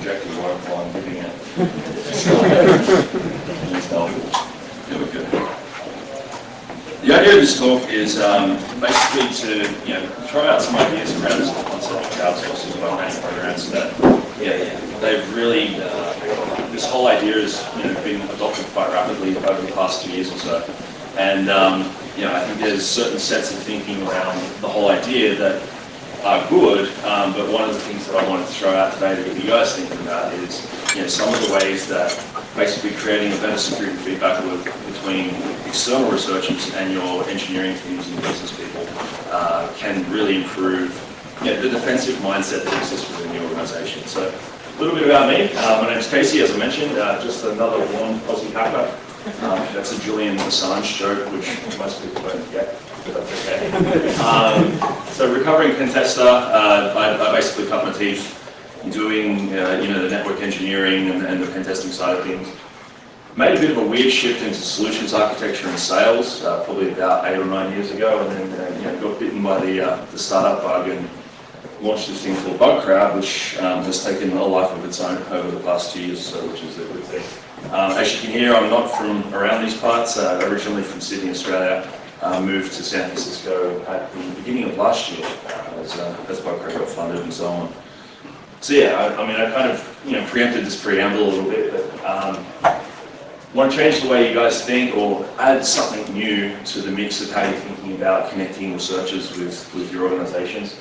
projector while I'm giving it. Here we go. The idea of this talk is basically to try out some ideas around this concept of outsourcing programming programs that they've really, this whole idea has been adopted quite rapidly over the past 2 years or so. And I think there's certain sets of thinking around the whole idea that are good, but one of the things that I wanted to throw out today to get you guys thinking about is some of the ways that basically creating a better security feedback loop between external researchers and your engineering teams and business people can really improve the defensive mindset that exists within the organization. So a little bit about me. My name is Casey, as I mentioned, just another blonde Aussie hacker. That's a Julian Assange joke, which most people don't get, but that's okay. So recovering pen tester, I basically cut my teeth doing the network engineering and the pen testing side of things. Made a bit of a weird shift into solutions architecture and sales, probably about 8 or 9 years ago, and then got bitten by the startup bug and launched this thing called BugCrowd, which has taken a life of its own over the past 2 years or so, which is a good thing. As you can hear, I'm not from around these parts, originally from Sydney, Australia. Moved to San Francisco at the beginning of last year as BugCrowd got funded and so on. So yeah, I kind of preempted this preamble a little bit, but want to change the way you guys think or add something new to the mix of how you're thinking about connecting researchers with your organizations.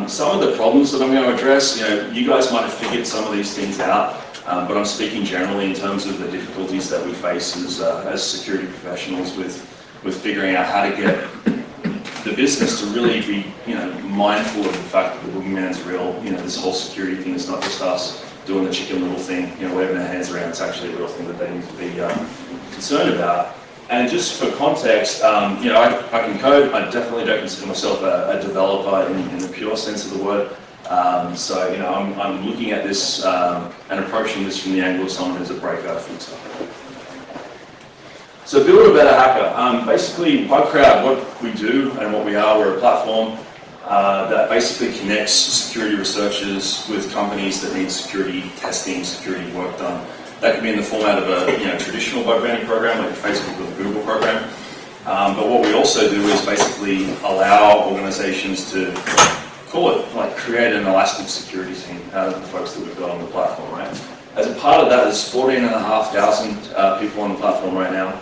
Some of the problems that I'm going to address, you guys might have figured some of these things out, but I'm speaking generally in terms of the difficulties that we face as security professionals with figuring out how to get the business to really be mindful of the fact that the boogeyman's real. This whole security thing is not just us doing the chicken little thing, waving our hands around. It's actually a real thing that they need to be concerned about. And just for context, I can code. I definitely don't consider myself a developer in the pure sense of the word. So I'm looking at this and approaching this from the angle of someone who's a breaker, fixer. So build a better hacker. Basically, BugCrowd, what we do and what we are, we're a platform that basically connects security researchers with companies that need security testing, security work done. That could be in the format of a traditional bug bounty program, like Facebook or the Google program. But what we also do is basically allow organizations to call it, like create an elastic security team out of the folks that we've got on the platform, right? As a part of that, there's 14,500 people on the platform right now.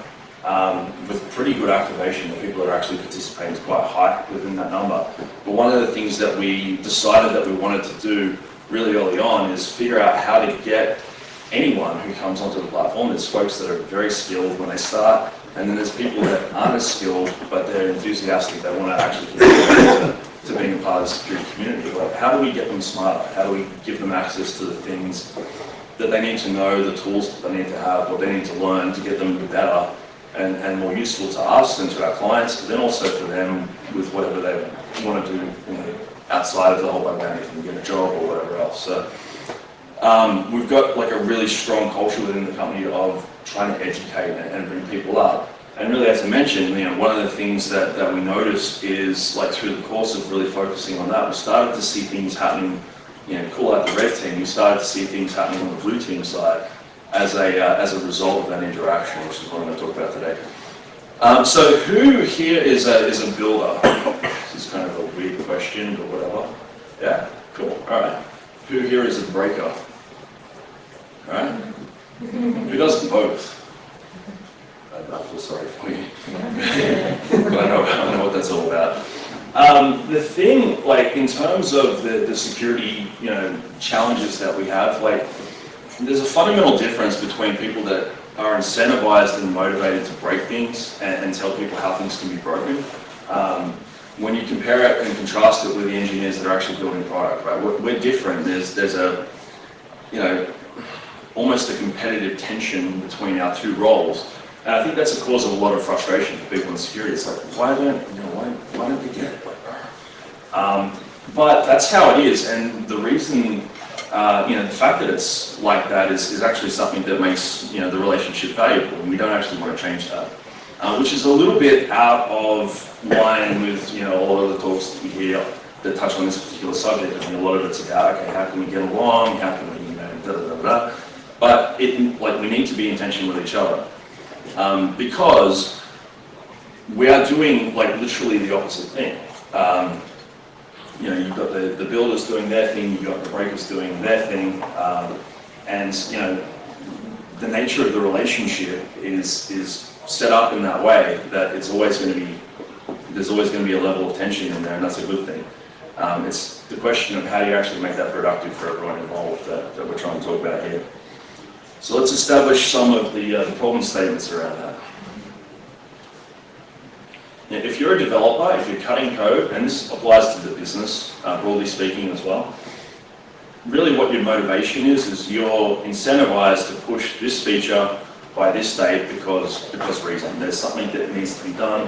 With pretty good activation. The people that are actually participating is quite high within that number. But one of the things that we decided that we wanted to do really early on is figure out how to get anyone who comes onto the platform. There's folks that are very skilled when they start, and then there's people that aren't as skilled, but they're enthusiastic. They want to actually contribute to being a part of the security community. Like, how do we get them smarter? How do we give them access to the things that they need to know, the tools that they need to have, what they need to learn to get them better and more useful to us and to our clients, but then also for them with whatever they want to do outside of the whole bug bounty thing, get a job or whatever else. So we've got like a really strong culture within the company of trying to educate and bring people up. And really, as I mentioned, one of the things that we noticed is, like, through the course of really focusing on that, we started to see things happening. Call out the red team. We started to see things happening on the blue team side as a result of that interaction, which is what I'm going to talk about today. So who here is a builder? This is kind of a weird question or whatever. Yeah, cool. All right. Who here is a breaker? All right. Who does both? I feel sorry for you. But I know what that's all about. The thing, like, in terms of the security, challenges that we have, like, there's a fundamental difference between people that are incentivized and motivated to break things and tell people how things can be broken. When you compare it and contrast it with the engineers that are actually building product, right? We're different. There's a, almost a competitive tension between our two roles. And I think that's a cause of a lot of frustration for people in security. It's like, why don't they get it? But that's how it is, and the reason, the fact that it's like that is actually something that makes the relationship valuable, and we don't actually want to change that. Which is a little bit out of line with a lot of the talks that we hear that touch on this particular subject. I mean, a lot of it's about, okay, how can we get along? How can we that. But we need to be in tension with each other because we are doing literally the opposite thing. You've got the builders doing their thing, you've got the breakers doing their thing, and the nature of the relationship is set up in that way that there's always going to be a level of tension in there, and that's a good thing. It's the question of how do you actually make that productive for everyone involved that we're trying to talk about here. So let's establish some of the problem statements around that. Now, if you're a developer, if you're cutting code, and this applies to the business, broadly speaking as well, really what your motivation is you're incentivized to push this feature by this date because reason. There's something that needs to be done.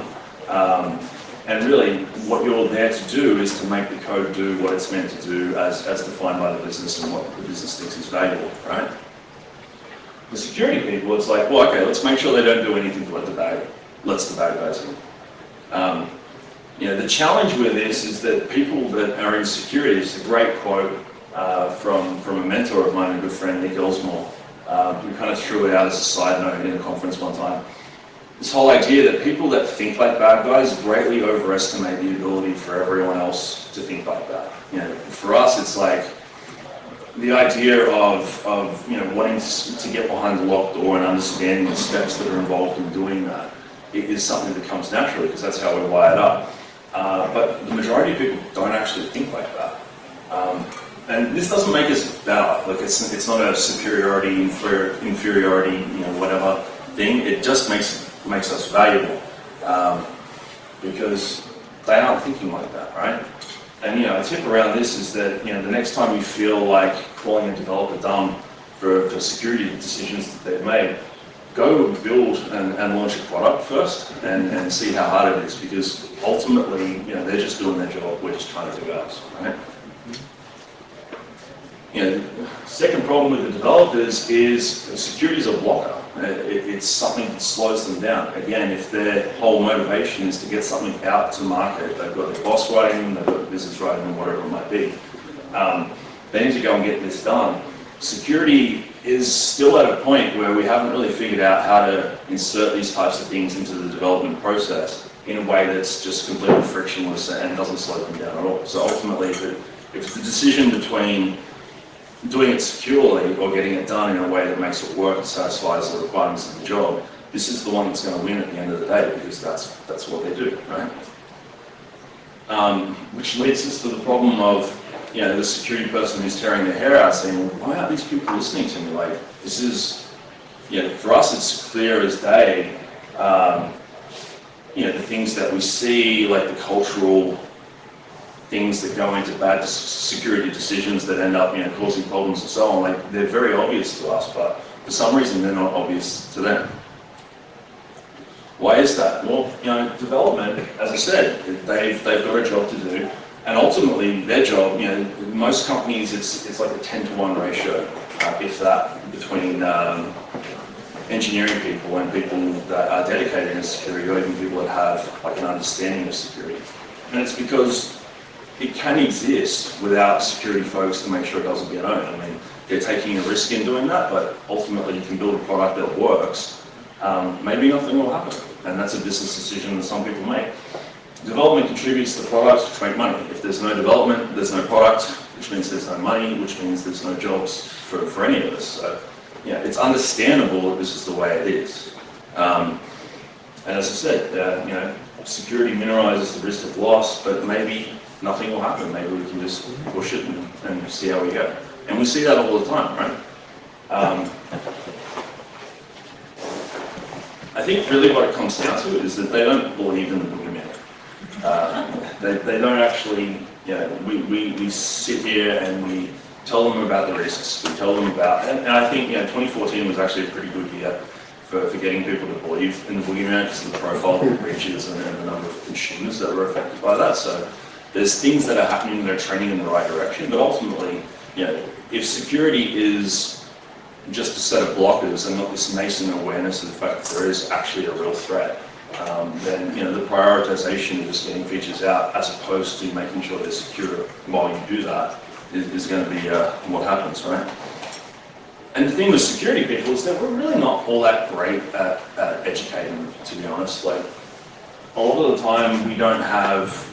And really, what you're there to do is to make the code do what it's meant to do as defined by the business and what the business thinks is valuable, right? The security people, it's like, well, okay, let's make sure they don't do anything to let the bad guys in. The challenge with this is that people that are in security, it's a great quote from a mentor of mine, a good friend, Nick Elsmore, who kind of threw it out as a side note in a conference one time. This whole idea that people that think like bad guys greatly overestimate the ability for everyone else to think like that. For us, it's like the idea of wanting to get behind the locked door and understanding the steps that are involved in doing that. It is something that comes naturally because that's how we're wired up. But the majority of people don't actually think like that. And this doesn't make us better. It's not a superiority, inferiority, whatever thing. It just makes us valuable because they aren't thinking like that, right? And a tip around this is that the next time you feel like calling a developer dumb for security decisions that they've made, go build and launch a product first and see how hard it is, because ultimately, they're just doing their job, we're just trying to do ours, right? Second problem with the developers is security is a blocker. It's something that slows them down. Again, if their whole motivation is to get something out to market, they've got the boss writing them, they've got the business writing them, whatever it might be, they need to go and get this done. Security is still at a point where we haven't really figured out how to insert these types of things into the development process in a way that's just completely frictionless and doesn't slow them down at all. So ultimately, if it's the decision between doing it securely or getting it done in a way that makes it work and satisfies the requirements of the job, this is the one that's going to win at the end of the day, because that's what they do, right? Which leads us to the problem of the security person who's tearing their hair out saying, well, why aren't these people listening to me? This is, for us it's clear as day, the things that we see, like the cultural things that go into bad security decisions that end up, causing problems and so on, they're very obvious to us, but for some reason they're not obvious to them. Why is that? Well, development, as I said, they've got a job to do, and ultimately their job, most companies it's like a 10-to-1 ratio, if that, between engineering people and people that are dedicated to security, or even people that have an understanding of security. And it's because it can exist without security folks to make sure it doesn't get owned. I mean, they're taking a risk in doing that, but ultimately you can build a product that works. Maybe nothing will happen, and that's a business decision that some people make. Development contributes to the product to make money. If there's no development, there's no product, which means there's no money, which means there's no jobs for any of us. So, it's understandable that this is the way it is. And as I said, security minimizes the risk of loss, but maybe nothing will happen. Maybe we can just push it and see how we go. And we see that all the time, right? I think really what it comes down to is that they don't believe in the boogeyman. They don't actually, we sit here and we tell them about the risks. We tell them about, and I think 2014 was actually a pretty good year for getting people to believe in the boogeyman because of the profile of the breaches and the number of consumers that were affected by that. So there's things that are happening that are trending in the right direction, but ultimately, if security is just a set of blockers and not this nascent awareness of the fact that there is actually a real threat, then the prioritization of just getting features out as opposed to making sure they're secure while you do that is going to be what happens, right? And the thing with security people is that we're really not all that great at educating, to be honest. Like, a lot of the time we don't have,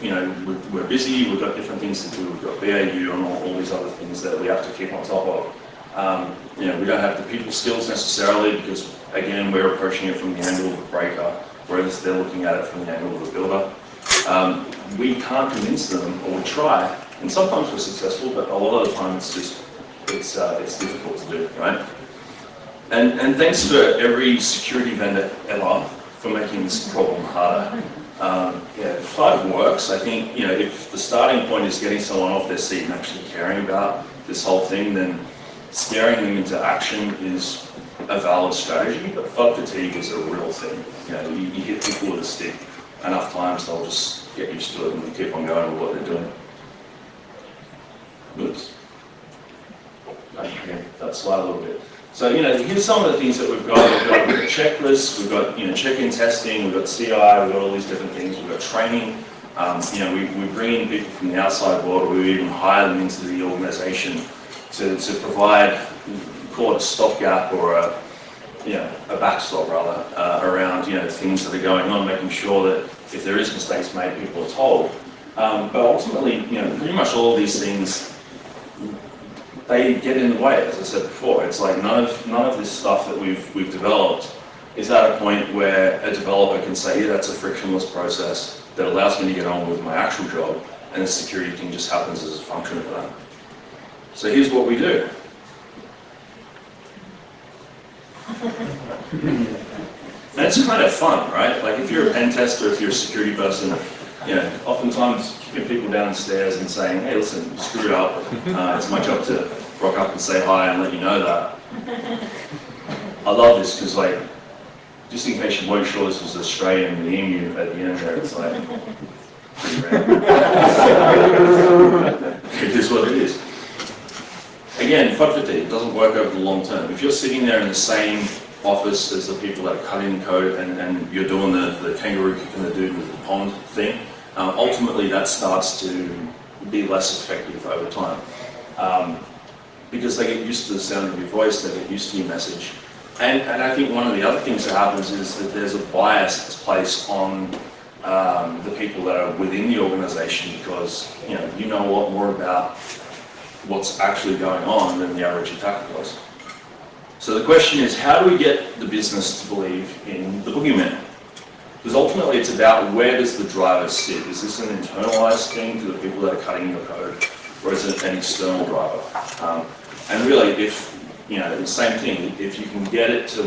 we're busy, we've got different things to do, we've got BAU and all these other things that we have to keep on top of. We don't have the people skills necessarily because, again, we're approaching it from the angle of a breaker, whereas they're looking at it from the angle of a builder. We can't convince them, or we try, and sometimes we're successful, but a lot of the time it's difficult to do, right? And thanks to every security vendor ever for making this problem harder. If it works, I think, if the starting point is getting someone off their seat and actually caring about this whole thing, then scaring them into action is a valid strategy, but FUD fatigue is a real thing. You hit people with a stick enough times, they'll just get used to it and keep on going with what they're doing. Oops. Okay, that slide a little bit. So, here's some of the things that we've got. We've got checklists, we've got, check-in testing, we've got CI, we've got all these different things, we've got training. We bring in people from the outside world, or we even hire them into the organization to provide, call it a stopgap or a backstop rather, around, things that are going on, making sure that if there is mistakes made, people are told. But ultimately, pretty much all of these things, they get in the way, as I said before. It's like none of this stuff that we've developed is at a point where a developer can say, yeah, that's a frictionless process that allows me to get on with my actual job, and the security thing just happens as a function of that. So here's what we do. And it's kind of fun, right? Like if you're a pen tester, if you're a security person, oftentimes kicking people downstairs and saying, hey, listen, you screwed up. It's my job to rock up and say hi and let you know that. I love this because, like, just in case you weren't sure this was Australian and the emu at the end there, it's like, pretty random. It is what it is. Again, FUD fatigue, it doesn't work over the long term. If you're sitting there in the same office as the people that are cutting code and you're doing the kangaroo kicking the dude with the pond thing, ultimately that starts to be less effective over time. Because they get used to the sound of your voice, they get used to your message. And I think one of the other things that happens is that there's a bias that's placed on the people that are within the organization because you know a lot more about what's actually going on than the average attacker does. So the question is, how do we get the business to believe in the boogeyman? Because ultimately it's about where does the driver sit? Is this an internalized thing to the people that are cutting your code, or is it an external driver? And really, if, the same thing, if you can get it to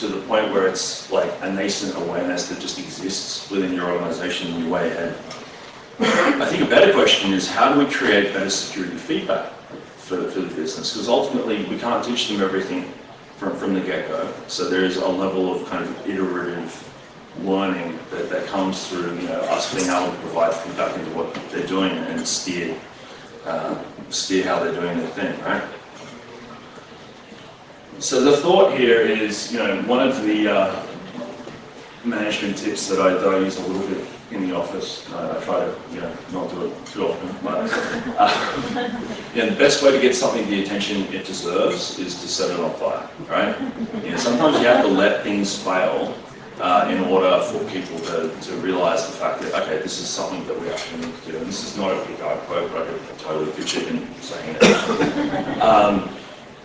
the point where it's like a nascent awareness that just exists within your organization, you're way ahead. I think a better question is, how do we create better security feedback for the business? Because ultimately, we can't teach them everything from the get-go. So there is a level of kind of iterative learning that comes through, us being able to provide feedback into what they're doing and steer how they're doing their thing, right? So the thought here is, one of the management tips that I use a little bit in the office. I try to, not do it too often. But the best way to get something the attention it deserves is to set it on fire, right? Sometimes you have to let things fail in order for people to realize the fact that, okay, this is something that we actually need to do. And this is not a big quote, but I could totally picture him saying it.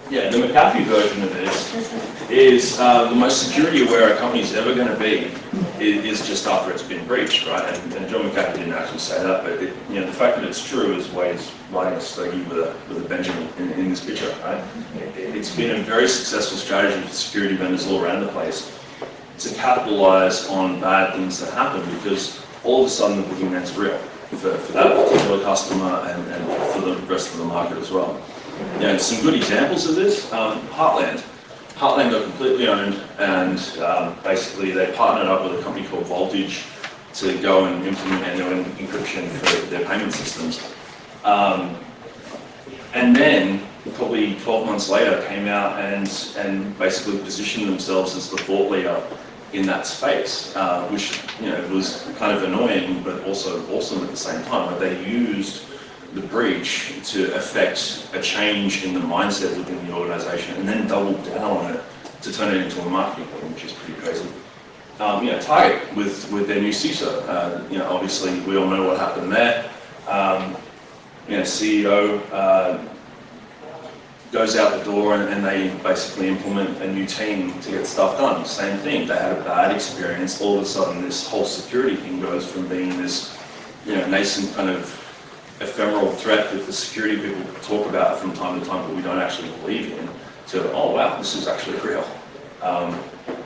The McAfee version of this is the most security aware a company's ever going to be is just after it's been breached, right? And John McAfee didn't actually say that, but the fact that it's true is why he's riding a stogie with a Benjamin in this picture, right? It's been a very successful strategy for security vendors all around the place to capitalize on bad things that happen, because all of a sudden the boogeyman's real for that particular customer and for the rest of the market as well. Some good examples of this, Heartland. Heartland got completely owned, and basically they partnered up with a company called Voltage to go and implement end-to-end encryption for their payment systems. And then, probably 12 months later, came out and basically positioned themselves as the thought leader in that space, which was kind of annoying, but also awesome at the same time. Like they used the breach to affect a change in the mindset within the organization and then double down on it to turn it into a marketing point, which is pretty crazy. Target with their new CISO. Obviously we all know what happened there. CEO goes out the door and they basically implement a new team to get stuff done. Same thing, they had a bad experience. All of a sudden this whole security thing goes from being this nascent kind of ephemeral threat that the security people talk about from time to time but we don't actually believe in, to, oh wow, this is actually real.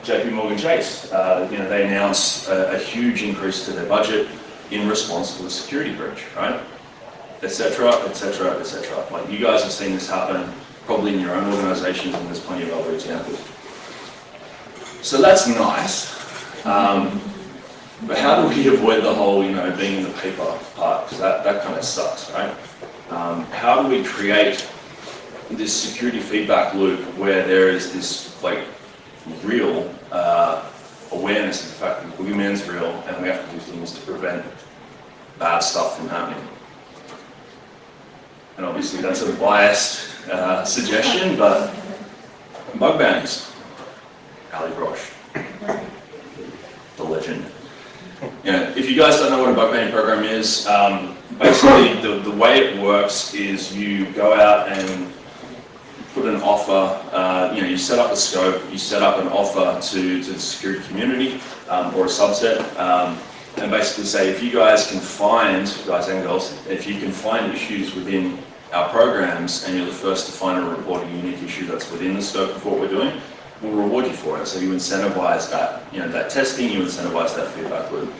JP Morgan Chase, they announced a huge increase to their budget in response to the security breach, right? Etc., etc., etc. Like, you guys have seen this happen probably in your own organizations, and there's plenty of other examples. So that's nice. But how do we avoid the whole, being in the paper part? Because that kind of sucks, right? How do we create this security feedback loop where there is this, like, real awareness of the fact that the boogeyman's real and we have to do things to prevent bad stuff from happening? And obviously that's a biased suggestion, but bug bounties. Ali Brosh, the legend. If you guys don't know what a bug bounty program is, basically the way it works is you go out and put an offer, you set up a scope, you set up an offer to the security community or a subset, and basically say, if you guys can find, guys and girls, if you can find issues within our programs and you're the first to find and report a unique issue that's within the scope of what we're doing, we'll reward you for it. So you incentivize that, that testing, you incentivize that feedback loop.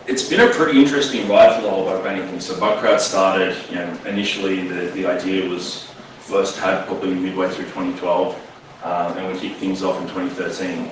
It's been a pretty interesting ride for the whole bug bounty thing. So Bugcrowd started, initially the idea was first had probably midway through 2012, and we kicked things off in 2013.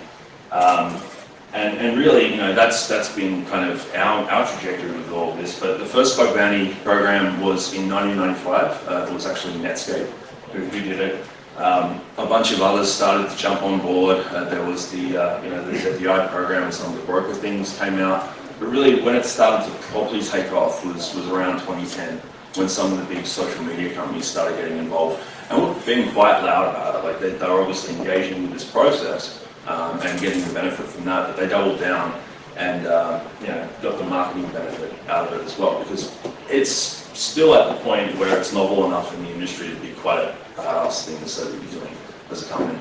And really, that's been kind of our trajectory with all of this. But the first bug bounty program was in 1995. It was actually Netscape who did it. A bunch of others started to jump on board. There was the ZDI program and some of the broker things came out. But really, when it started to properly take off was around 2010, when some of the big social media companies started getting involved. And we're being quite loud about it. Like, they were obviously engaging with this process and getting the benefit from that, but they doubled down and got the marketing benefit out of it as well, because it's still at the point where it's novel enough in the industry to be quite a badass thing to say that you're doing as a company.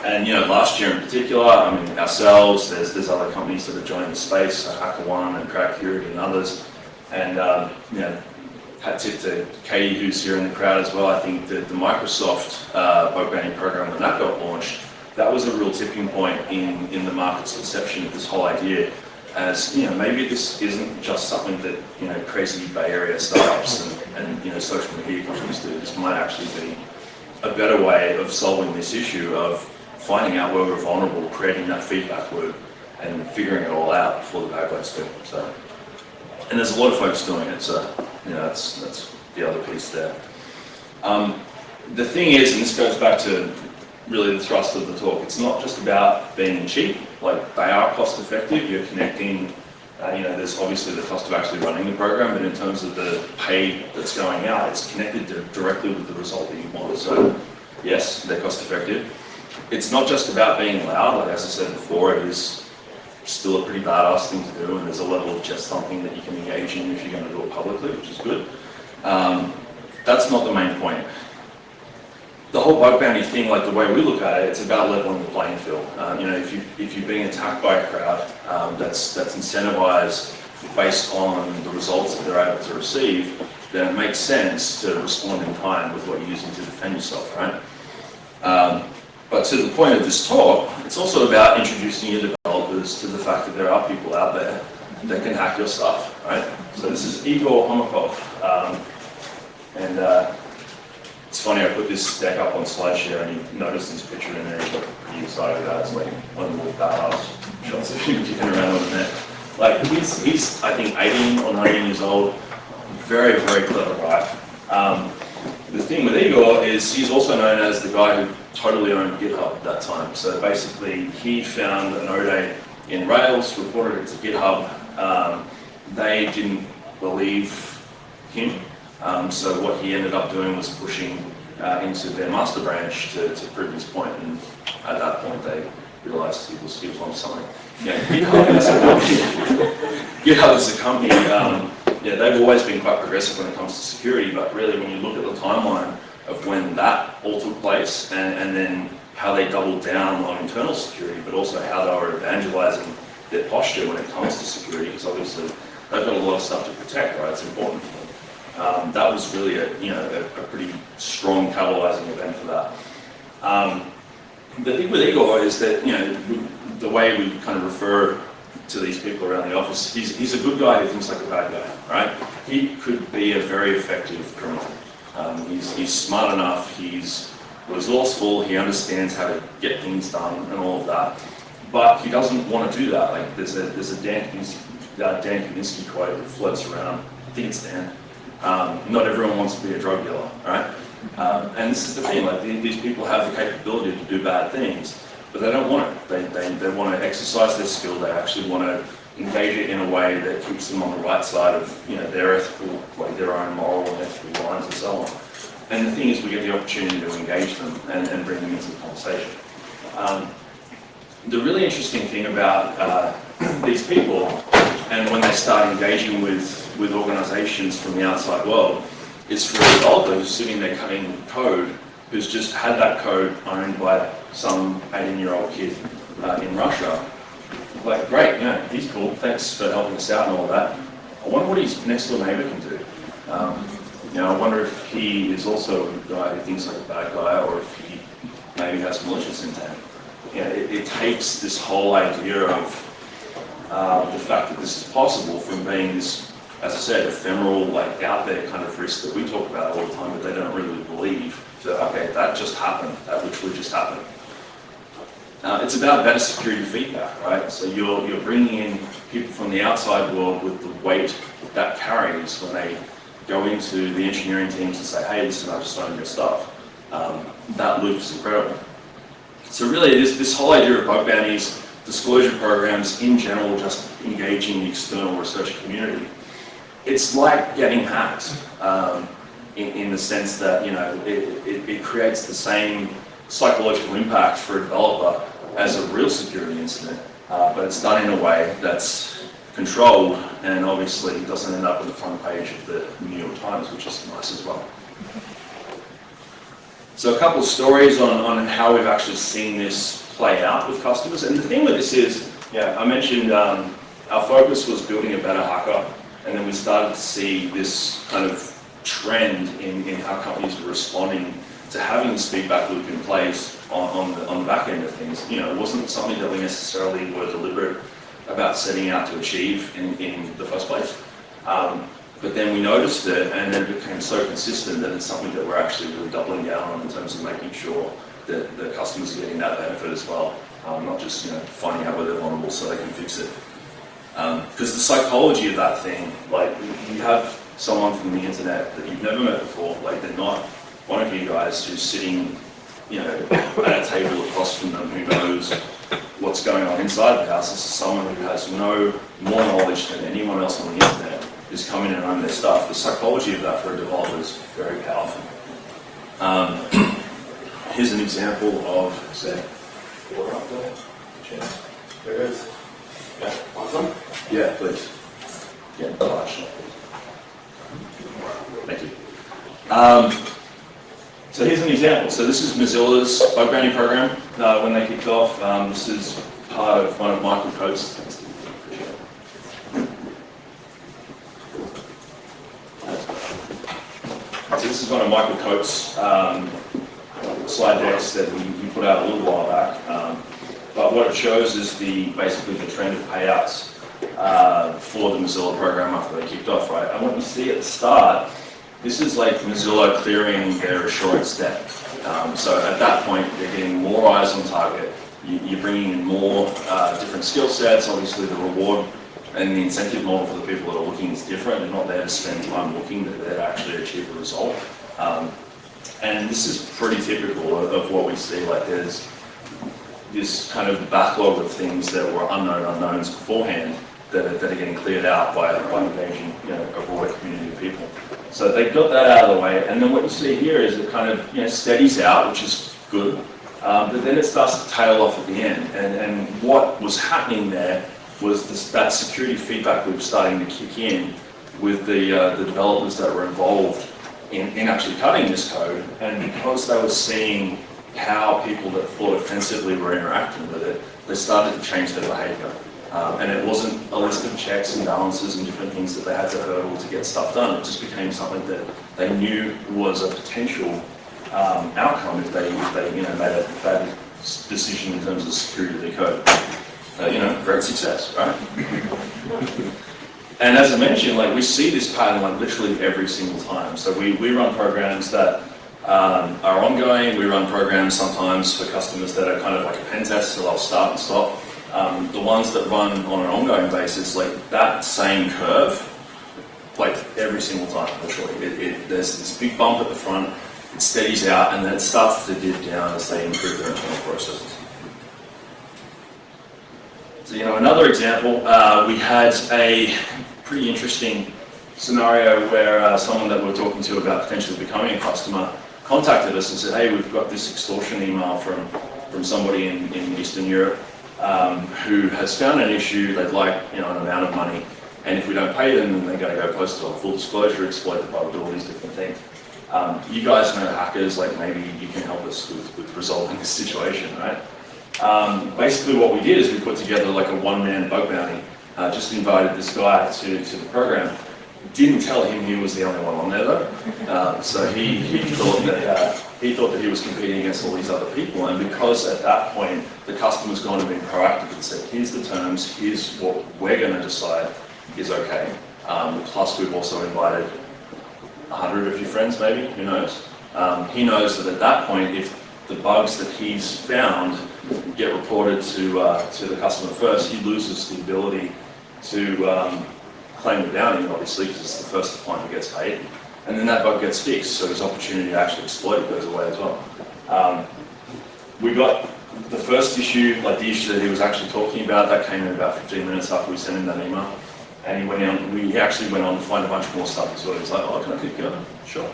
And last year in particular, ourselves, there's other companies that have joined the space, HackerOne and Crackcurity and others, and hat tip to Katie, who's here in the crowd as well. I think that the Microsoft bug bounty program, when that got launched, that was a real tipping point in the market's perception of this whole idea as, maybe this isn't just something that, crazy Bay Area startups and social media companies do. This might actually be a better way of solving this issue of finding out where we're vulnerable, creating that feedback loop, and figuring it all out before the bad guys do. So, and there's a lot of folks doing it, so that's the other piece there. The thing is, and this goes back to really the thrust of the talk, it's not just about being cheap. Like, they are cost effective. You're connecting, there's obviously the cost of actually running the program, but in terms of the pay that's going out, it's connected directly with the result that you want. So yes, they're cost effective. It's not just about being loud. Like, as I said before, it is still a pretty badass thing to do, and there's a level of just something that you can engage in if you're going to do it publicly, which is good. That's not the main point. The whole bug bounty thing, like the way we look at it, it's about leveling the playing field. If you're being attacked by a crowd that's incentivized based on the results that they're able to receive, then it makes sense to respond in kind with what you're using to defend yourself, right? But to the point of this talk, it's also about introducing your developers to the fact that there are people out there that can hack your stuff, right? So this is Igor Homokov, and it's funny, I put this deck up on SlideShare and you notice this picture in there, you got pretty excited about it. It's like one of the more badass shots of him kicking around on the net. Like, he's I think 18 or 19 years old, very, very clever guy. The thing with Igor is he's also known as the guy who totally owned GitHub at that time. So basically, he found an ODA in Rails, reported it to GitHub. They didn't believe him. So what he ended up doing was pushing into their master branch to prove his point, and at that point they realized he was on something. Yeah, GitHub as a company, yeah, they've always been quite progressive when it comes to security, but really when you look at the timeline of when that all took place and then how they doubled down on internal security, but also how they were evangelizing their posture when it comes to security, because obviously they've got a lot of stuff to protect, right? It's important for them. That was really a pretty strong catalyzing event for that. The thing with Igor is that, the way we kind of refer to these people around the office, he's a good guy who thinks like a bad guy, right? He could be a very effective criminal. He's smart enough, he's resourceful, he understands how to get things done and all of that, but he doesn't want to do that. Like there's a Dan Kaminsky quote that floats around, I think it's Dan. Not everyone wants to be a drug dealer, right? And this is the thing, like these people have the capability to do bad things, but they don't want it. They want to exercise their skill, they actually want to engage it in a way that keeps them on the right side of their ethical, like their own moral and ethical lines and so on. And the thing is, we get the opportunity to engage them and bring them into the conversation. The really interesting thing about these people, and when they start engaging with organizations from the outside world, is for a developer who's sitting there cutting code, who's just had that code owned by some 18-year-old kid in Russia. Like, great, he's cool, thanks for helping us out and all that. I wonder what his next door neighbor can do. I wonder if he is also a guy who thinks like a bad guy, or if he maybe has malicious intent. It takes this whole idea of the fact that this is possible from being this, as I said, ephemeral, like out there kind of risk that we talk about all the time, but they don't really believe. So, okay, that just happened, that literally just happened. It's about better security feedback, right? So you're bringing in people from the outside world with the weight that carries when they go into the engineering teams and say, hey, listen, I just own your stuff. That loop is incredible. So really, this whole idea of bug bounties, disclosure programs in general, just engaging the external research community, it's like getting hacked in the sense that it creates the same psychological impact for a developer as a real security incident, but it's done in a way that's controlled and obviously doesn't end up on the front page of the New York Times, which is nice as well. So a couple of stories on how we've actually seen this play out with customers. And the thing with this is, I mentioned our focus was building a better hacker, and then we started to see this kind of trend in how companies were responding to having this feedback loop in place on the back end of things. It wasn't something that we necessarily were deliberate about setting out to achieve in the first place. But then we noticed it, and then it became so consistent that it's something that we're actually really doubling down on in terms of making sure that the customers are getting that benefit as well, not just finding out where they're vulnerable so they can fix it. Because the psychology of that thing, like you have someone from the internet that you've never met before, like they're not one of you guys who's sitting at a table across from them who knows what's going on inside the house. This is someone who has no more knowledge than anyone else on the internet who's come in and own their stuff. The psychology of that for a developer is very powerful. Here's an example of, say, water up there. There it is. Yeah, want some? Yeah, please. Yeah, gosh. Thank you. So here's an example. So this is Mozilla's bug bounty program. When they kicked off, this is part of one of Michael Coates. So this is one of Michael Coates' slide decks that we put out a little while back. But what it shows is basically the trend of payouts for the Mozilla program after they kicked off, right? And what you see at the start, this is like Mozilla clearing their assurance debt. So at that point, they're getting more eyes on target. You're bringing in more different skill sets. Obviously, the reward and the incentive model for the people that are looking is different. They're not there to spend time looking, they're there to actually achieve a result. And this is pretty typical of what we see. Like there's this kind of backlog of things that were unknown unknowns beforehand. that are getting cleared out by engaging a broader community of people. So they got that out of the way, and then what you see here is it kind of steadies out, which is good, but then it starts to tail off at the end. And what was happening there was that security feedback loop starting to kick in with the developers that were involved in actually cutting this code, and because they were seeing how people that thought offensively were interacting with it, they started to change their behavior. And it wasn't a list of checks and balances and different things that they had to hurdle to get stuff done. It just became something that they knew was a potential outcome if they made a bad decision in terms of security of their code. Great success, right? And as I mentioned, we see this pattern literally every single time. So we run programs that are ongoing. We run programs sometimes for customers that are kind of like a pen test, so they'll start and stop. The ones that run on an ongoing basis, that same curve, every single time, literally. There's this big bump at the front, it steadies out, and then it starts to dip down as they improve their internal processes. So, another example, we had a pretty interesting scenario where someone that we were talking to about potentially becoming a customer contacted us and said, hey, we've got this extortion email from somebody in Eastern Europe who has found an issue. They'd like an amount of money, and if we don't pay them, then they're going to go post it on full disclosure, exploit the bug, do all these different things. You guys know hackers, maybe you can help us with resolving this situation, right? Basically what we did is we put together a one-man bug bounty, just invited this guy to the program. Didn't tell him he was the only one on there though. So he thought that he was competing against all these other people, and because at that point the customer's gone and been proactive and said, here's the terms, here's what we're going to decide is okay. Plus we've also invited 100 of your friends maybe, who knows. He knows that at that point, if the bugs that he's found get reported to the customer first, he loses the ability to claim the bounty, obviously, because it's the first to find who gets paid. And then that bug gets fixed, so his opportunity to actually exploit it goes away as well. We got the first issue, the issue that he was actually talking about, that came in about 15 minutes after we sent him that email. And he actually went on to find a bunch more stuff as well. He was like, oh, can I keep going? Sure.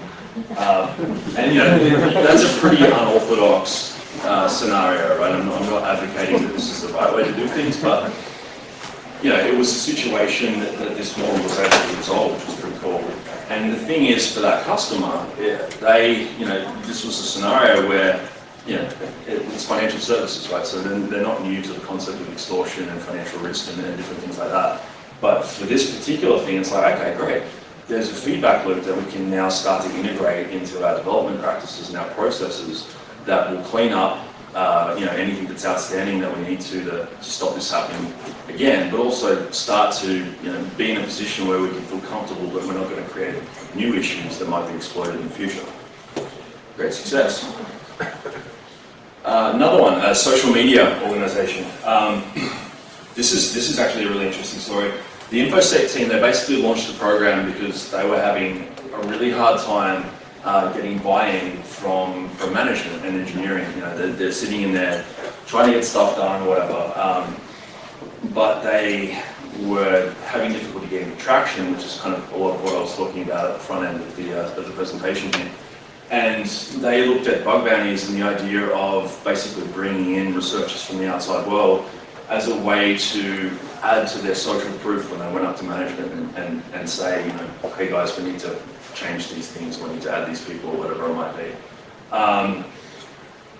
And that's a pretty unorthodox scenario, right? I'm not advocating that this is the right way to do things, but it was a situation that this model was able to resolve, which was pretty cool. And the thing is, for that customer, this was a scenario where, it's financial services, right? So they're not new to the concept of extortion and financial risk and different things like that. But for this particular thing, it's okay, great. There's a feedback loop that we can now start to integrate into our development practices and our processes that will clean up anything that's outstanding that we need to stop this happening again, but also start to be in a position where we can feel comfortable that we're not going to create new issues that might be exploited in the future. Great success. Another one, a social media organization. This is actually a really interesting story. The InfoSec team, they basically launched the program because they were having a really hard time getting buy-in from management and engineering. They're sitting in there trying to get stuff done or whatever, but they were having difficulty getting traction, which is kind of a lot of what I was talking about at the front end of the presentation here. And they looked at bug bounties and the idea of basically bringing in researchers from the outside world as a way to add to their social proof when they went up to management and say, hey guys, we need to change these things, we need to add these people, or whatever it might be.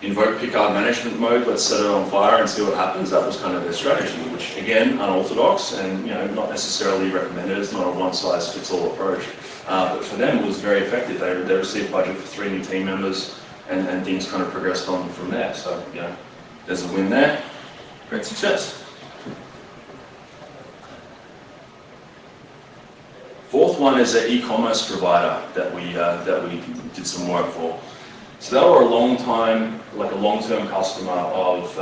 Invoke Picard management mode, let's set it on fire and see what happens. That was kind of their strategy, which again, unorthodox and not necessarily recommended. It's not a one-size-fits-all approach. But for them, it was very effective. They received budget for 3 new team members, and things kind of progressed on from there. So, there's a win there. Great success. Fourth one is an e-commerce provider that we did some work for. So they were a long-term customer of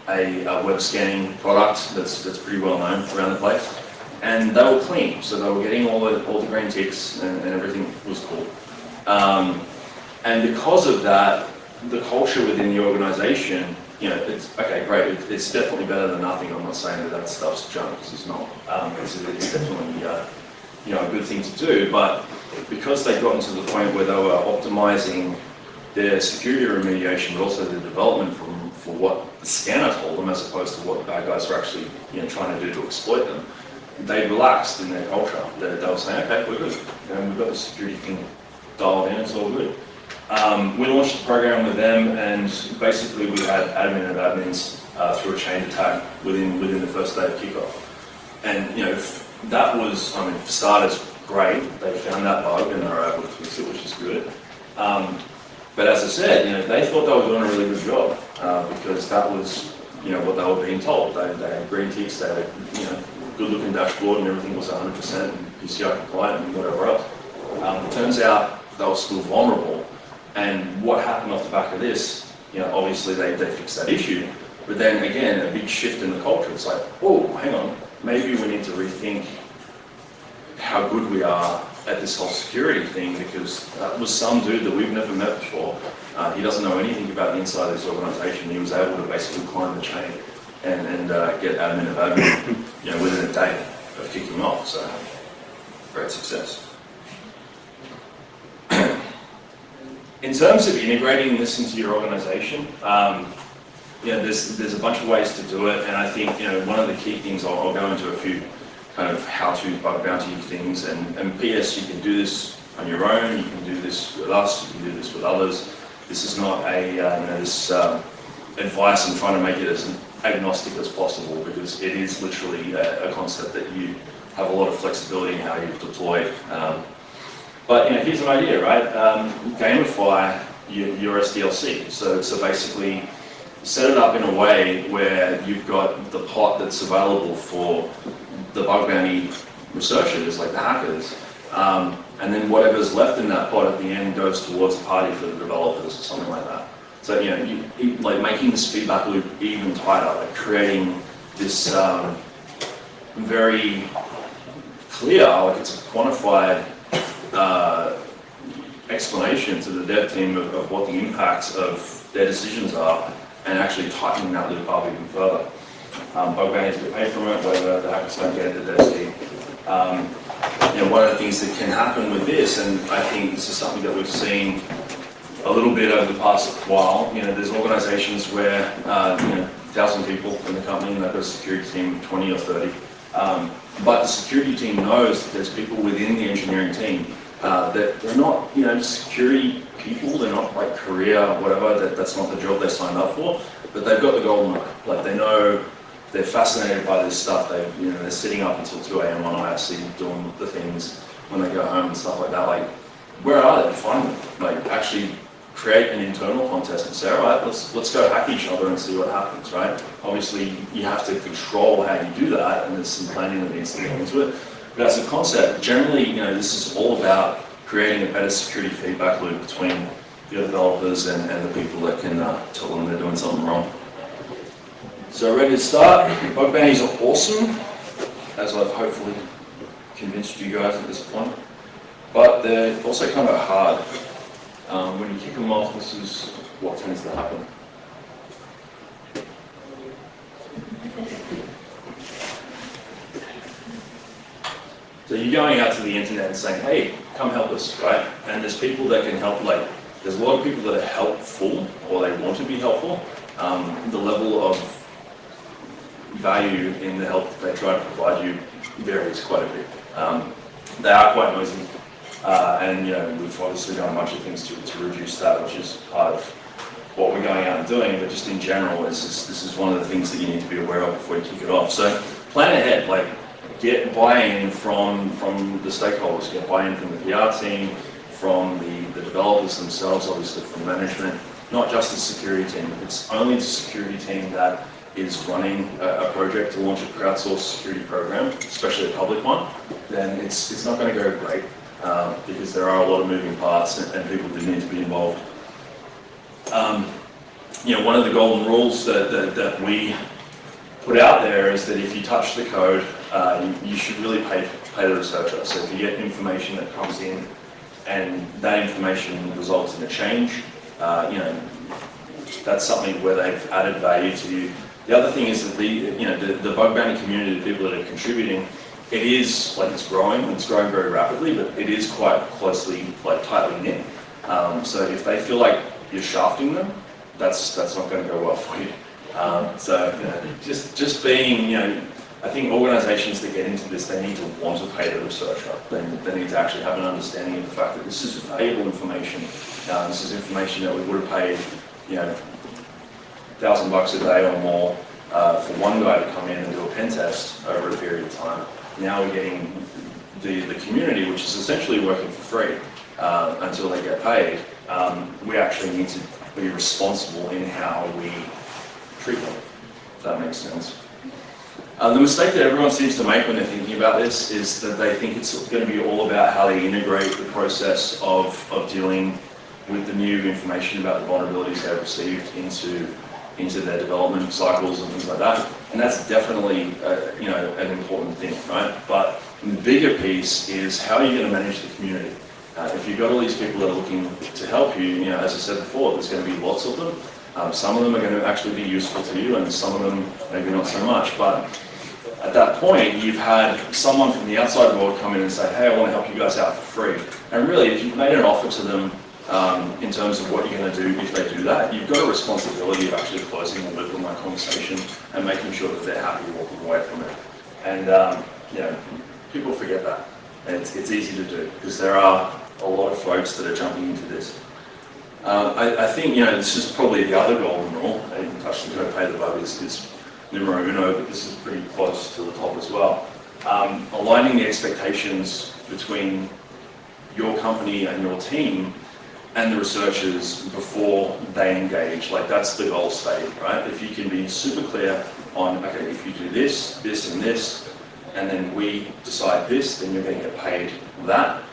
a web scanning product that's pretty well known around the place. And they were clean, so they were getting all the green ticks and everything was cool. And because of that, the culture within the organization it's okay, great. It's definitely better than nothing. I'm not saying that stuff's junk, because it's not. It's definitely a good thing to do. But because they've gotten to the point where they were optimizing their security remediation, but also the development for what the scanner told them, as opposed to what the bad guys were actually trying to do to exploit them, they relaxed in their culture. They were saying, okay, we're good. We've got the security thing dialed in. It's all good. We launched the program with them, and basically we had admin of admins through a chain attack within the first day of kickoff. And that was, for starters, great. They found that bug and they were able to fix it, which is good. But as I said, they thought they were doing a really good job because that was what they were being told. They had green ticks, they had good-looking dashboard, and everything was 100% PCI compliant and whatever else. It turns out they were still vulnerable. And what happened off the back of this, obviously they fixed that issue, but then again, a big shift in the culture. It's like, oh, hang on, maybe we need to rethink how good we are at this whole security thing, because that was some dude that we've never met before. He doesn't know anything about the inside of this organization. He was able to basically climb the chain and get admin of admin, within a day of kicking off. So, great success. In terms of integrating this into your organization, there's a bunch of ways to do it, and I think one of the key things, I'll go into a few kind of how-to bug bounty things, and PS, you can do this on your own, you can do this with us, you can do this with others. This is not this advice. I'm trying to make it as agnostic as possible, because it is literally a concept that you have a lot of flexibility in how you deploy. But here's an idea, right? Gamify your SDLC. So basically, set it up in a way where you've got the pot that's available for the bug bounty researchers, like the hackers, and then whatever's left in that pot at the end goes towards a party for the developers or something like that. So like making this feedback loop even tighter, like creating this very clear, like it's a quantified explanation to the dev team of what the impacts of their decisions are, and actually tightening that loop up even further. Bug bounties get paid from it, whether the hackers don't get it, the dev team. One of the things that can happen with this, and I think this is something that we've seen a little bit over the past while, there's organizations where 1,000 people in the company, and they've got a security team of 20 or 30. But the security team knows that there's people within the engineering team that they're not, security people. They're not like career, whatever. That's not the job they signed up for. But they've got the golden hour. Like they know, they're fascinated by this stuff. They're sitting up until 2 a.m. on IRC doing the things when they go home and stuff like that. Like, where are they? Find them. Like, actually create an internal contest and say, all right, let's go hack each other and see what happens, right? Obviously, you have to control how you do that, and there's some planning that needs to go into it. But as a concept, generally, this is all about creating a better security feedback loop between the developers and the people that can tell them they're doing something wrong. So ready to start? Bug bounties are awesome, as I've hopefully convinced you guys at this point. But they're also kind of hard. When you kick them off, this is what tends to happen. So you're going out to the internet and saying, hey, come help us, right? And there's people that can help, like, there's a lot of people that are helpful, or they want to be helpful. The level of value in the help that they try to provide you varies quite a bit. They are quite noisy, and we've obviously done a bunch of things to reduce that, which is part of what we're going out and doing. But just in general, this is one of the things that you need to be aware of before you kick it off. So plan ahead, like get buy-in from the stakeholders, get buy-in from the PR team, from the developers themselves, obviously from management, not just the security team. It's only the security team that is running a project to launch a crowdsourced security program, especially a public one, then it's not going to go great because there are a lot of moving parts and people do need to be involved. One of the golden rules that we put out there is that if you touch the code, you should really pay the researcher. So if you get information that comes in and that information results in a change, that's something where they've added value to you. The other thing is that the bug bounty community, the people that are contributing, it is like it's growing very rapidly, but it is quite closely, like tightly knit. So if they feel like you're shafting them, that's not going to go well for you. So just being, I think organizations that get into this, they need to want to pay the researcher. They need to actually have an understanding of the fact that this is valuable information. This is information that we would have paid, $1,000 a day or more for one guy to come in and do a pen test over a period of time. Now we're getting the community, which is essentially working for free until they get paid. We actually need to be responsible in how we treat them, if that makes sense. The mistake that everyone seems to make when they're thinking about this is that they think it's going to be all about how they integrate the process of dealing with the new information about the vulnerabilities they've received into their development cycles and things like that. And that's definitely an important thing, right? But the bigger piece is how are you going to manage the community? If you've got all these people that are looking to help you, as I said before, there's going to be lots of them. Some of them are going to actually be useful to you, and some of them maybe not so much. But at that point, you've had someone from the outside world come in and say, hey, I want to help you guys out for free. And really, if you've made an offer to them in terms of what you're going to do if they do that, you've got a responsibility of actually closing the loop on that conversation and making sure that they're happy walking away from it. And people forget that. And it's easy to do because there are a lot of folks that are jumping into this. I think, this is probably the other golden rule. I didn't touch the go pay the bug is numero uno, but this is pretty close to the top as well. Aligning the expectations between your company and your team and the researchers before they engage. Like that's the goal state, right? If you can be super clear on, okay, if you do this, this, and this, and then we decide this, then you're going to get paid that.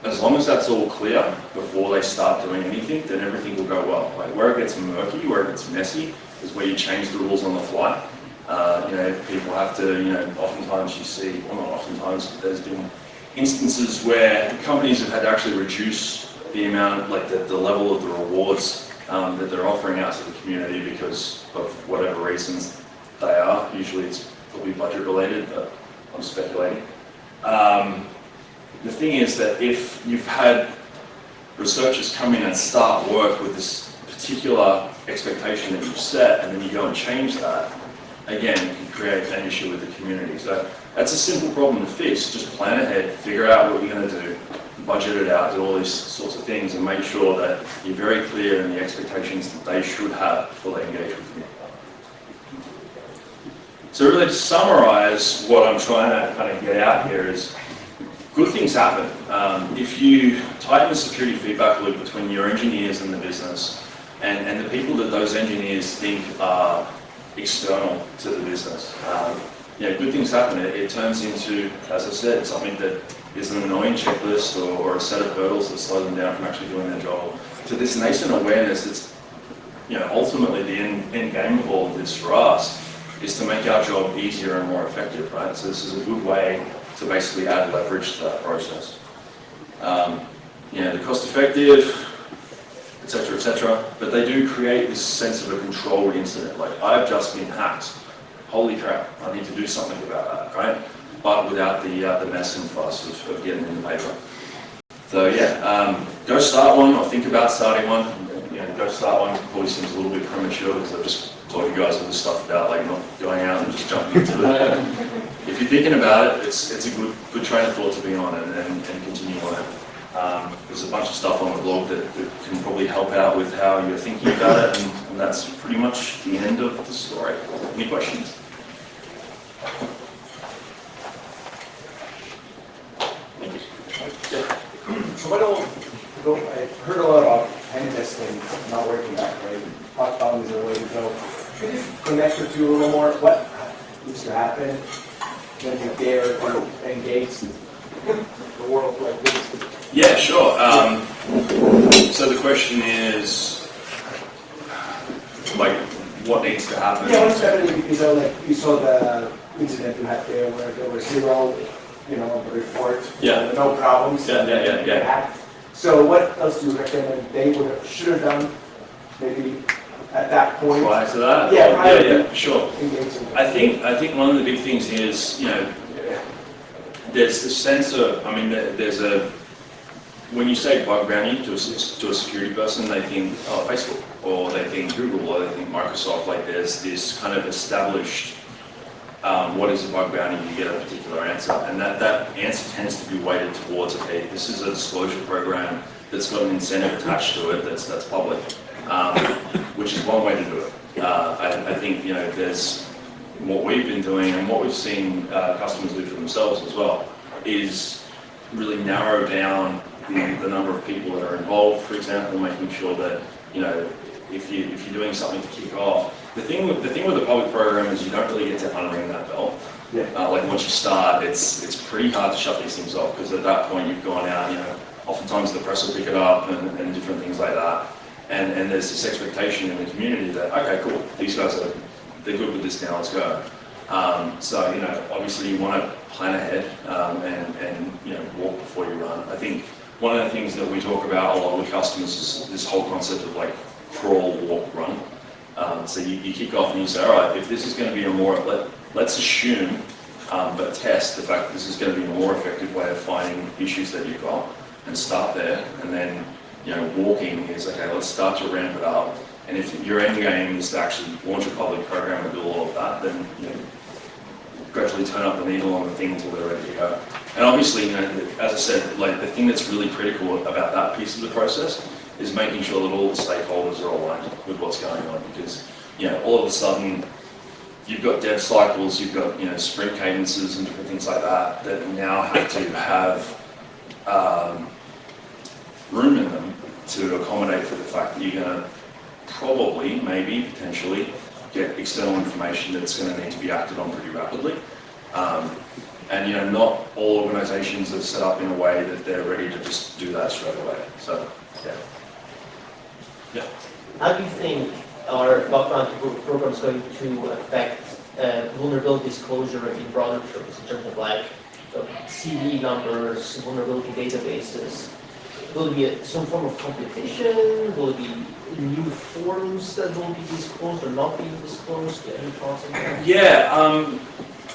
As long as that's all clear before they start doing anything, then everything will go well. Like where it gets murky, where it gets messy, is where you change the rules on the fly. People have to, oftentimes you see, well not oftentimes, there's been instances where companies have had to actually reduce the amount, like the level of the rewards that they're offering out to the community because of whatever reasons they are. Usually it's probably budget related, but I'm speculating. The thing is that if you've had researchers come in and start work with this particular expectation that you've set, and then you go and change that, again, you can create an issue with the community. So that's a simple problem to fix. Just plan ahead, figure out what you're going to do, budget it out, do all these sorts of things, and make sure that you're very clear in the expectations that they should have before they engage with you. So really to summarize what I'm trying to kind of get out here is good things happen. If you tighten the security feedback loop between your engineers and the business, and the people that those engineers think are external to the business, good things happen. It turns into, as I said, something that is an annoying checklist or a set of hurdles that slow them down from actually doing their job. To this nascent awareness that's, ultimately the end game of all of this for us is to make our job easier and more effective, right? So this is a good way to basically add leverage to that process. They're cost effective, etc., but they do create this sense of a controlled incident. Like, I've just been hacked. Holy crap, I need to do something about that, right? But without the mess and fuss of getting in the paper. So go start one or think about starting one. Go start one probably seems a little bit premature because I've just told you guys all this stuff about like not going out and just jumping into it. If you're thinking about it, it's a good train of thought to be on and continue on it. There's a bunch of stuff on the blog that can probably help out with how you're thinking about it, and that's pretty much the end of the story. Any questions? So I heard a lot about pen testing not working out, right? Hot bound is a way to go. Could you connect the two a little more? What needs to happen when you dare to engage the world like this? Yeah, sure. So the question is, like, what needs to happen? Yeah, what's happening? You saw the incident you had there where there was zero, report, no problems. Yeah. So what else do you recommend they should have done maybe at that point? Prior to that? Yeah, prior to yeah, for sure. engaging. I think one of the big things is, there's the sense of, I mean, there's a, when you say bug bounty to a security person, they think, oh, Facebook, or they think Google, or they think Microsoft. Like there's this kind of established, what is a bug bounty? You get a particular answer, and that answer tends to be weighted towards, okay, this is a disclosure program that's got an incentive attached to it that's public, which is one way to do it. I think there's what we've been doing and what we've seen customers do for themselves as well is really narrow down the number of people that are involved. For example, making sure that if you're doing something to kick off, the thing with the public program is you don't really get to unring that bell. Yeah. Like once you start, it's pretty hard to shut these things off because at that point you've gone out. Oftentimes the press will pick it up and different things like that. And there's this expectation in the community that, okay, cool, these guys they're good with this now, let's go. So obviously you want to plan ahead and walk before you run. I think one of the things that we talk about a lot with customers is this whole concept of like crawl, walk, run. So you kick off and you say, all right, if this is going to be let's assume, but test the fact that this is going to be a more effective way of finding issues that you've got, and start there. And then walking is, okay, let's start to ramp it up. And if your end game is to actually launch a public program and do all of that, then gradually turn up the needle on the thing until they're ready to go. And obviously, as I said, like the thing that's really critical about that piece of the process is making sure that all the stakeholders are aligned with what's going on, because all of a sudden you've got dev cycles, you've got sprint cadences and different things like that now have to have room in them to accommodate for the fact that you're going to probably, maybe, potentially get external information that's going to need to be acted on pretty rapidly. And not all organizations are set up in a way that they're ready to just do that straight away. So, yeah. How do you think our bug bounty program is going to affect vulnerability disclosure in broader terms, in terms of like CV numbers, vulnerability databases? Will it be some form of competition? Will it be new forms that will be disclosed or not be disclosed? Any thoughts on that? Yeah,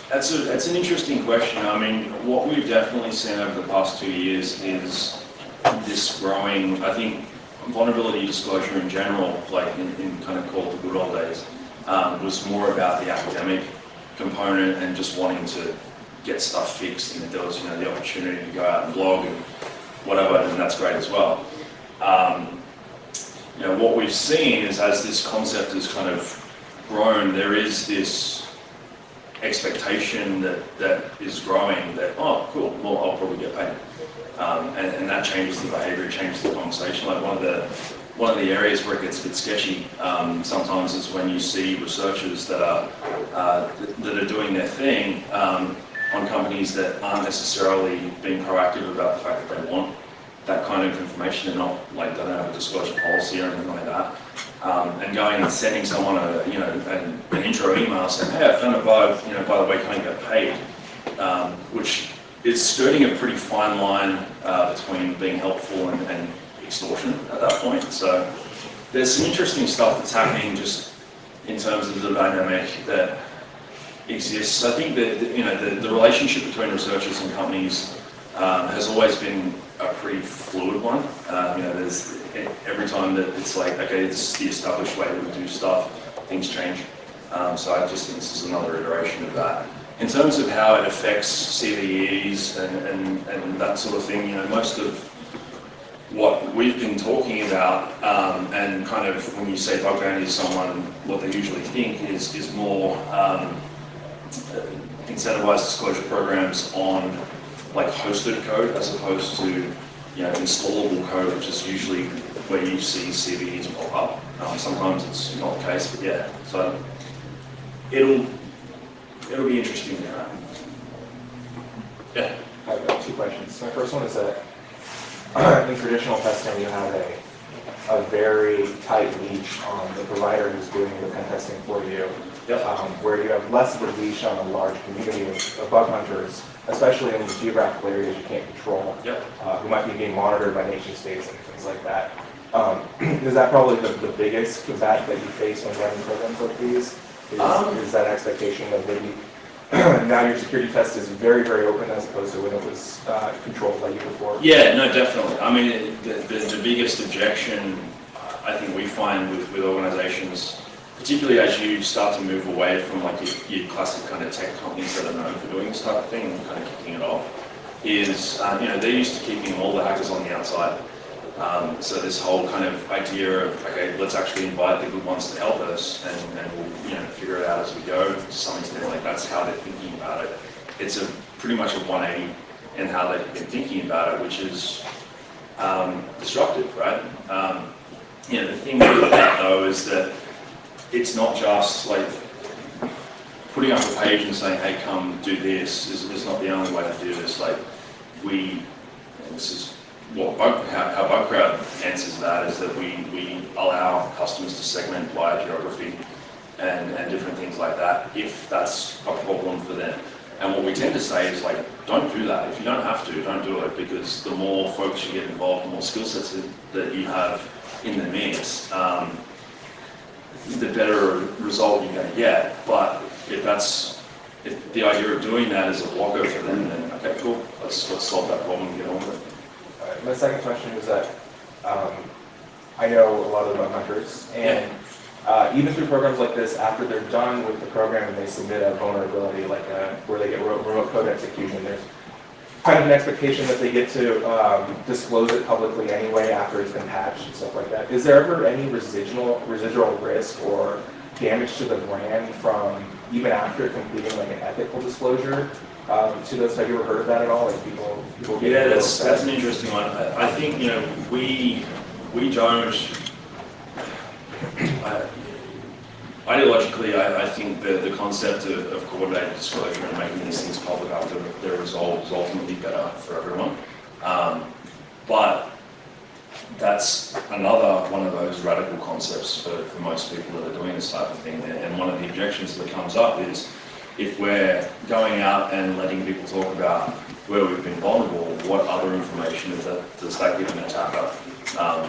that's an interesting question. I mean, what we've definitely seen over the past 2 years is this growing, I think, vulnerability disclosure in general, like in kind of called the good old days, was more about the academic component and just wanting to get stuff fixed, and that there was the opportunity to go out and blog and whatever, and that's great as well. What we've seen is as this concept has kind of grown, there is this expectation that is growing that, oh, cool, well, I'll probably get paid. And that changes the behavior, it changes the conversation. Like one of the areas where it gets a bit sketchy sometimes is when you see researchers that are doing their thing on companies that aren't necessarily being proactive about the fact that they want that kind of information. They're not like, they don't have a disclosure policy or anything like that. And going and sending someone an intro email saying, hey, I found a bug, by the way, can I get paid? Which is skirting a pretty fine line between being helpful and extortion at that point. So there's some interesting stuff that's happening just in terms of the dynamic that exists. I think that the relationship between researchers and companies has always been a pretty fluid one. There's every time that it's like, okay, this is the established way that we do stuff, things change. So I just think this is another iteration of that. In terms of how it affects CVEs and that sort of thing, most of what we've been talking about, and kind of when you say bug bounty to someone, what they usually think is more incentivized disclosure programs on like hosted code as opposed to installable code, which is usually where you see CVEs pop up. Sometimes it's not the case, but yeah. So it'll be interesting to know. Yeah. I've got 2 questions. My first one is that in traditional testing, you have a very tight leash on the provider who's doing the pen testing for you, Yep. Where you have less of a leash on a large community of bug hunters, especially in geographical areas you can't control, Yep. who might be being monitored by nation states and things like that. is that probably the biggest combat that you face when running programs like these? Is that expectation of maybe now your security test is very, very open as opposed to when it was controlled by you before? Yeah, no, definitely. I mean, the biggest objection I think we find with organizations, particularly as you start to move away from like your classic kind of tech companies that are known for doing this type of thing and kind of kicking it off, is they're used to keeping all the hackers on the outside. So this whole kind of idea of, okay, let's actually invite the good ones to help us and we'll figure it out as we go, to some extent, like that's how they're thinking about it. It's pretty much a 180 in how they've been thinking about it, which is disruptive, right? The thing with that though is that it's not just like putting up a page and saying, hey, come do this is not the only way to do this. Like this is how BugCrowd answers that, is that we allow customers to segment by geography and different things like that if that's a problem for them. And what we tend to say is like, don't do that. If you don't have to, don't do it, because the more folks you get involved, the more skill sets that you have in the mix, the better result you're going to get. But if the idea of doing that is a blocker for them, then okay, cool, let's solve that problem and get on with it. My second question is that I know a lot of the bug hunters, and even through programs like this, after they're done with the program and they submit a vulnerability, like where they get remote code execution, there's kind of an expectation that they get to disclose it publicly anyway after it's been patched and stuff like that. Is there ever any residual risk or damage to the brand from even after completing like an ethical disclosure? To those, have you ever heard of that at all? Like people get that's an interesting one. I think we don't. Ideologically, I think the concept of coordinated disclosure and making these things public after they're resolved is ultimately better for everyone. But that's another one of those radical concepts for most people that are doing this type of thing. And one of the objections that comes up is, if we're going out and letting people talk about where we've been vulnerable, what other information does that give an attacker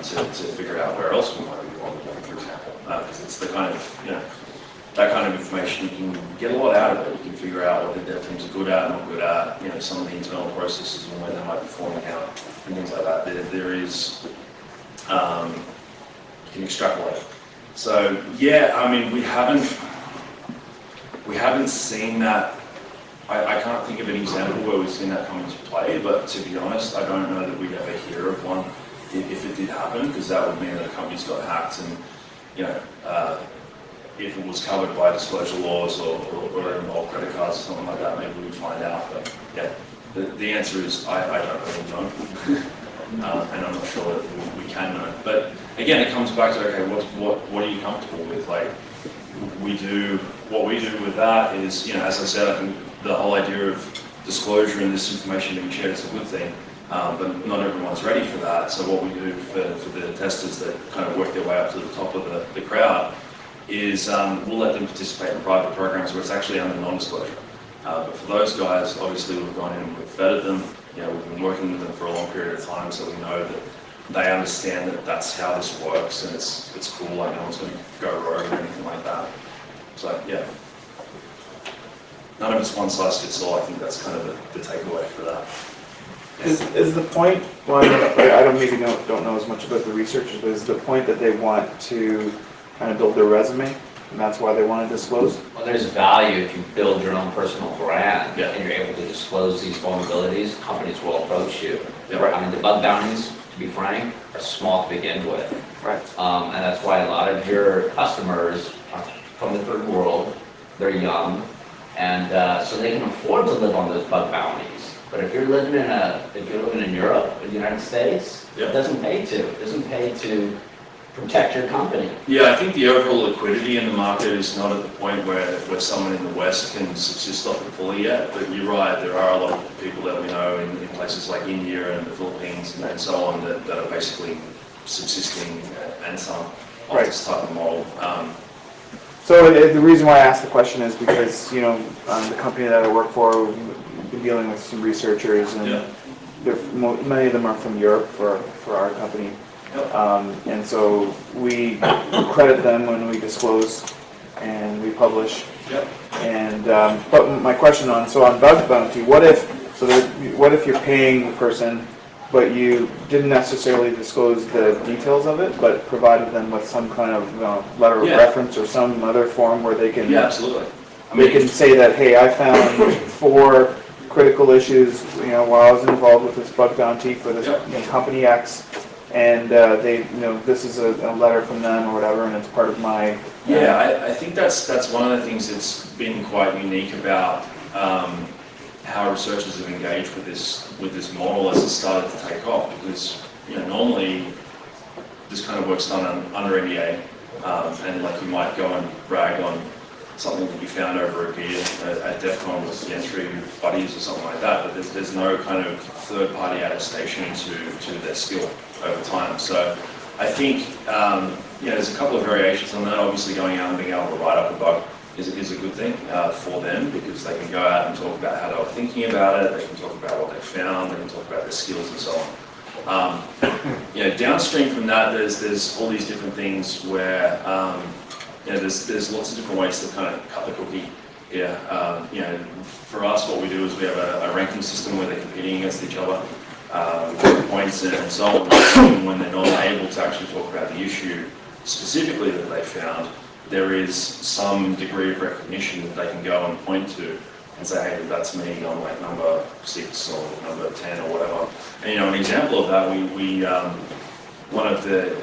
to figure out where else we might be vulnerable, for example? Because it's the kind of, that kind of information, you can get a lot out of it. You can figure out what the dev teams are good at, not good at, some of the internal processes and where they might be falling out and things like that. There is, you can extrapolate. So yeah, I mean, we haven't seen that. I can't think of an example where we've seen that come into play, but to be honest, I don't know that we'd ever hear of one if it did happen, because that would mean that a company's got hacked, and if it was covered by disclosure laws or involved credit cards or something like that, maybe we'd find out. But yeah, the answer is I don't really know, and I'm not sure that we can know. But again, it comes back to, okay, what are you comfortable with? Like, what we do with that is, as I said, I think the whole idea of disclosure and this information being shared is a good thing, but not everyone's ready for that. So what we do for the testers that kind of work their way up to the top of the crowd is we'll let them participate in private programs where it's actually under non-disclosure. But for those guys, obviously we've gone in and we've vetted them. We've been working with them for a long period of time, so we know that they understand that that's how this works, and it's cool. Like, no one's going to go rogue or anything like that. So yeah, none of it's one size fits all. I think that's kind of the takeaway for that. Is the point, well, I don't know as much about the researchers, but is the point that they want to kind of build their resume, and that's why they want to disclose? Well, there's value if you build your own personal brand, Yeah. and you're able to disclose these vulnerabilities. Companies will approach you. Yeah. I mean, the bug bounties, to be frank, are small to begin with. Right. And that's why a lot of your customers are from the third world. They're young, and so they can afford to live on those bug bounties. But if you're living in Europe or the United States, Yeah. it doesn't pay to. It doesn't pay to protect your company. Yeah, I think the overall liquidity in the market is not at the point where someone in the West can subsist off it fully yet. But you're right, there are a lot of people that we know in places like India and the Philippines and so on that are basically subsisting and some of this type of model. So the reason why I asked the question is because, the company that I work for, we've been dealing with some researchers, and Yeah. many of them are from Europe for our company. And so we credit them when we disclose and we publish. Yep. And but my question on bug bounty, what if you're paying the person, but you didn't necessarily disclose the details of it, but provided them with some kind of letter of Yeah. reference or some other form where they can Yeah, absolutely. they can say that, hey, I found 4 critical issues, while I was involved with this bug bounty for this Yep. company X, and they, this is a letter from them or whatever, and it's part of my. Yeah, I think that's one of the things that's been quite unique about how researchers have engaged with this model as it started to take off. Because normally this kind of work's done under NDA, and like you might go and brag on something that you found over a beer at DEF CON with 3 buddies or something like that. But there's no kind of third-party attestation to their skill over time. So I think there's a couple of variations on that. Obviously, going out and being able to write up a bug is a good thing for them, because they can go out and talk about how they were thinking about it. They can talk about what they found. They can talk about their skills and so on. Downstream from that, there's all these different things where there's lots of different ways to kind of cut the cookie. For us, what we do is we have a ranking system where they're competing against each other, points and so on. And when they're not able to actually talk about the issue specifically that they found, there is some degree of recognition that they can go and point to and say, hey, that's me, I'm like number 6 or number 10 or whatever. And an example of that, we one of the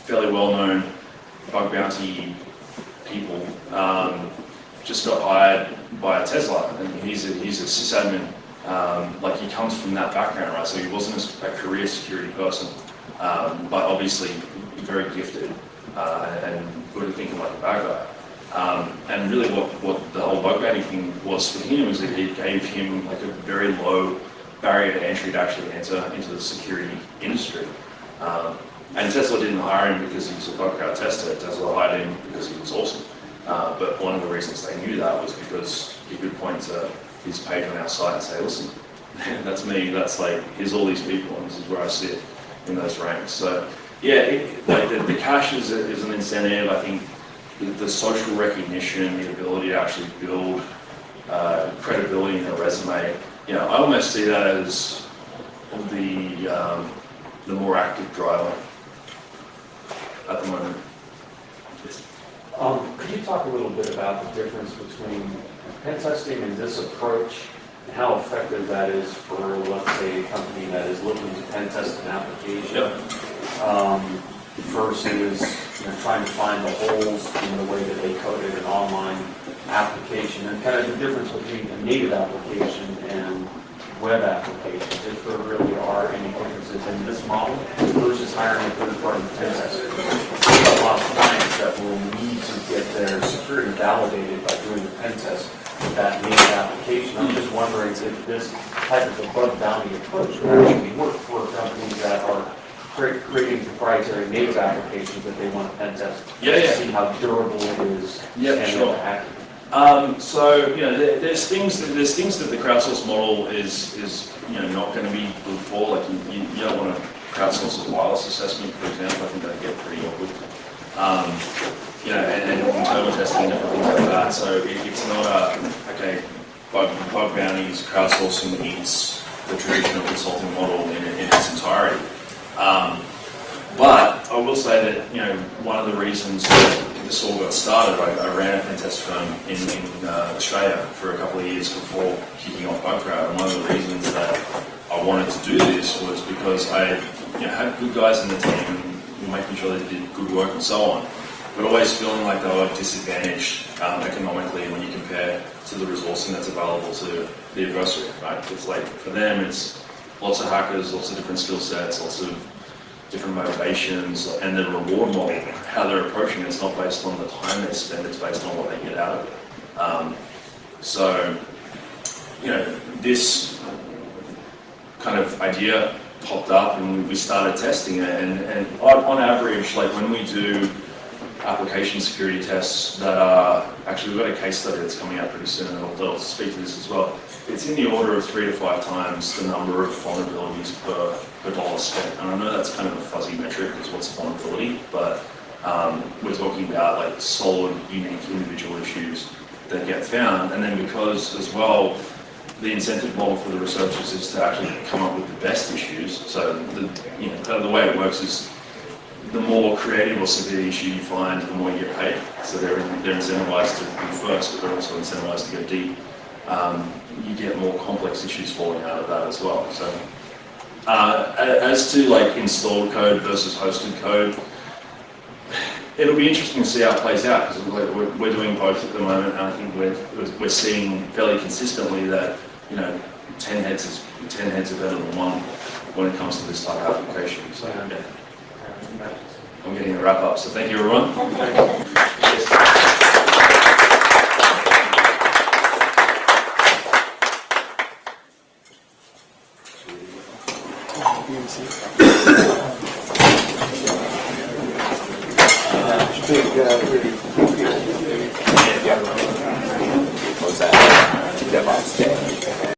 fairly well-known bug bounty people just got hired by Tesla, and he's a sysadmin. He comes from that background, right? So he wasn't a career security person, but obviously very gifted and good at thinking like a bad guy. And really what the whole bug bounty thing was for him is that it gave him like a very low barrier to entry to actually enter into the security industry. And Tesla didn't hire him because he was a bug crowd tester. Tesla hired him because he was awesome. But one of the reasons they knew that was because he could point to his page on our site and say, listen, that's me, that's like, here's all these people, and this is where I sit in those ranks. So yeah, the cash is an incentive. I think the social recognition, the ability to actually build credibility in a resume, I almost see that as the more active driver at the moment. Could you talk a little bit about the difference between pen testing and this approach, and how effective that is for, let's say, a company that is looking to pen test an application, versus trying to find the holes in the way that they coded an online application, and kind of the difference between a native application and web applications, if there really are any differences in this model versus hiring a third-party pen tester. There's a lot of clients that will need to get their security validated by doing a pen test with that native application. I'm just wondering if this type of a bug bounty approach would actually work for companies that are creating proprietary native applications that they want to pen test to see how durable it is and sure. accurate. There's things that the crowdsource model is not going to be good for. Like you don't want to crowdsource a wireless assessment, for example. I think that get pretty awkward. And internal testing and different things like that. So it's not bug bounties, crowdsourcing eats the traditional consulting model in its entirety. But I will say that one of the reasons that this all got started, I ran a pen test firm in Australia for a couple of years before kicking off BugCrowd, and one of the reasons that I wanted to do this was because I had good guys in the team and making sure they did good work and so on, but always feeling like they were disadvantaged economically when you compare to the resourcing that's available to the adversary, right? It's like, for them, it's lots of hackers, lots of different skill sets, lots of different motivations, and the reward model, how they're approaching it's not based on the time they spend, it's based on what they get out of it. This kind of idea popped up and we started testing it, and on average, like when we do application security tests that are, actually we've got a case study that's coming out pretty soon, and I'll speak to this as well. It's in the order of 3 to 5 times the number of vulnerabilities per dollar spent. And I know that's kind of a fuzzy metric, because what's a vulnerability, but we're talking about like solid, unique individual issues that get found. And then because as well, the incentive model for the researchers is to actually come up with the best issues. So the way it works is the more creative or severe issue you find, the more you get paid. So they're incentivized to be first, but they're also incentivized to go deep. You get more complex issues falling out of that as well. So as to like installed code versus hosted code, it'll be interesting to see how it plays out, because we're doing both at the moment, and I think we're seeing fairly consistently that 10 heads are better than one when it comes to this type of application. So yeah. I'm getting a wrap up. So thank you, everyone. What's that? DevOps.